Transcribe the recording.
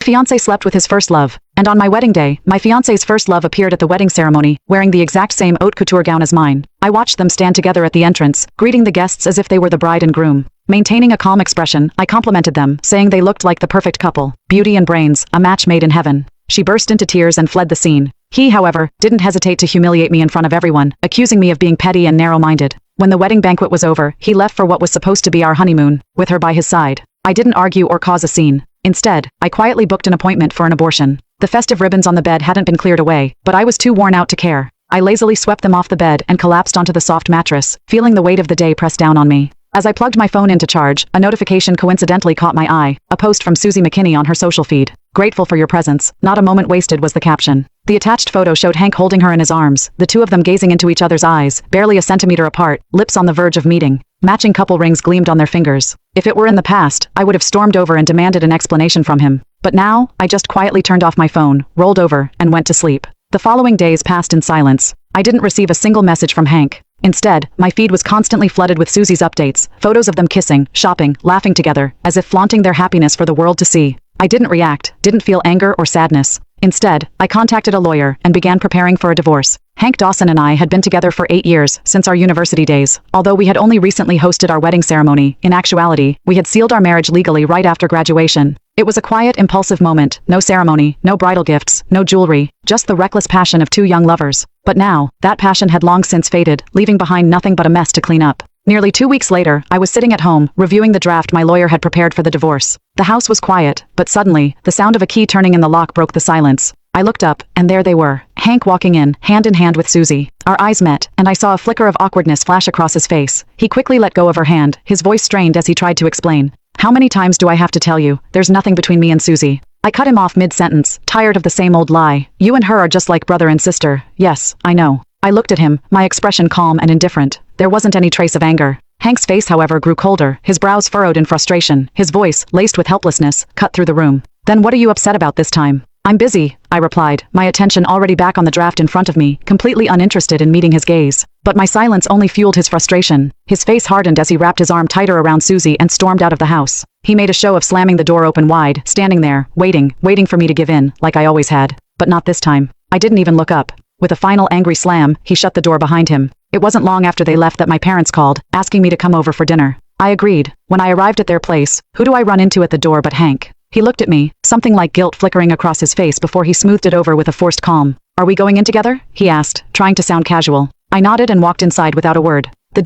Fiancé slept with his first love, and on my wedding day, my fiancé's first love appeared at the wedding ceremony, wearing the exact same haute couture gown as mine. I watched them stand together at the entrance, greeting the guests as if they were the bride and groom. Maintaining a calm expression, I complimented them, saying they looked like the perfect couple, beauty and brains, a match made in heaven. She burst into tears and fled the scene. He, however, didn't hesitate to humiliate me in front of everyone, accusing me of being petty and narrow-minded. When the wedding banquet was over, he left for what was supposed to be our honeymoon, with her by his side. I didn't argue or cause a scene. Instead, I quietly booked an appointment for an abortion. The festive ribbons on the bed hadn't been cleared away, but I was too worn out to care. I lazily swept them off the bed and collapsed onto the soft mattress, feeling the weight of the day press down on me. As I plugged my phone into charge, a notification coincidentally caught my eye, a post from Susie McKinney on her social feed. "Grateful for your presence, not a moment wasted," was the caption. The attached photo showed Hank holding her in his arms, the two of them gazing into each other's eyes, barely a centimeter apart, lips on the verge of meeting. Matching couple rings gleamed on their fingers. If it were in the past, I would have stormed over and demanded an explanation from him. But now, I just quietly turned off my phone, rolled over, and went to sleep. The following days passed in silence. I didn't receive a single message from Hank. Instead, my feed was constantly flooded with Susie's updates, photos of them kissing, shopping, laughing together, as if flaunting their happiness for the world to see. I didn't react, didn't feel anger or sadness. Instead, I contacted a lawyer and began preparing for a divorce. Hank Dawson and I had been together for 8 years, since our university days. Although we had only recently hosted our wedding ceremony, in actuality, we had sealed our marriage legally right after graduation. It was a quiet, impulsive moment, no ceremony, no bridal gifts, no jewelry, just the reckless passion of two young lovers. But now, that passion had long since faded, leaving behind nothing but a mess to clean up. Nearly 2 weeks later, I was sitting at home, reviewing the draft my lawyer had prepared for the divorce. The house was quiet, but suddenly, the sound of a key turning in the lock broke the silence. I looked up, and there they were, Hank walking in hand with Susie. Our eyes met, and I saw a flicker of awkwardness flash across his face. He quickly let go of her hand, his voice strained as he tried to explain. "How many times do I have to tell you? There's nothing between me and Susie." I cut him off mid-sentence, tired of the same old lie. "You and her are just like brother and sister." "Yes, I know." I looked at him, my expression calm and indifferent. There wasn't any trace of anger. Hank's face, however, grew colder, his brows furrowed in frustration, his voice, laced with helplessness, cut through the room. "Then what are you upset about this time?" "I'm busy," I replied, my attention already back on the draft in front of me, completely uninterested in meeting his gaze. But my silence only fueled his frustration. His face hardened as he wrapped his arm tighter around Susie and stormed out of the house. He made a show of slamming the door open wide, standing there, waiting for me to give in, like I always had. But not this time. I didn't even look up. With a final angry slam, he shut the door behind him. It wasn't long after they left that my parents called, asking me to come over for dinner. I agreed. When I arrived at their place, who do I run into at the door but Hank? He looked at me, something like guilt flickering across his face before he smoothed it over with a forced calm. "Are we going in together?" he asked, trying to sound casual. I nodded and walked inside without a word.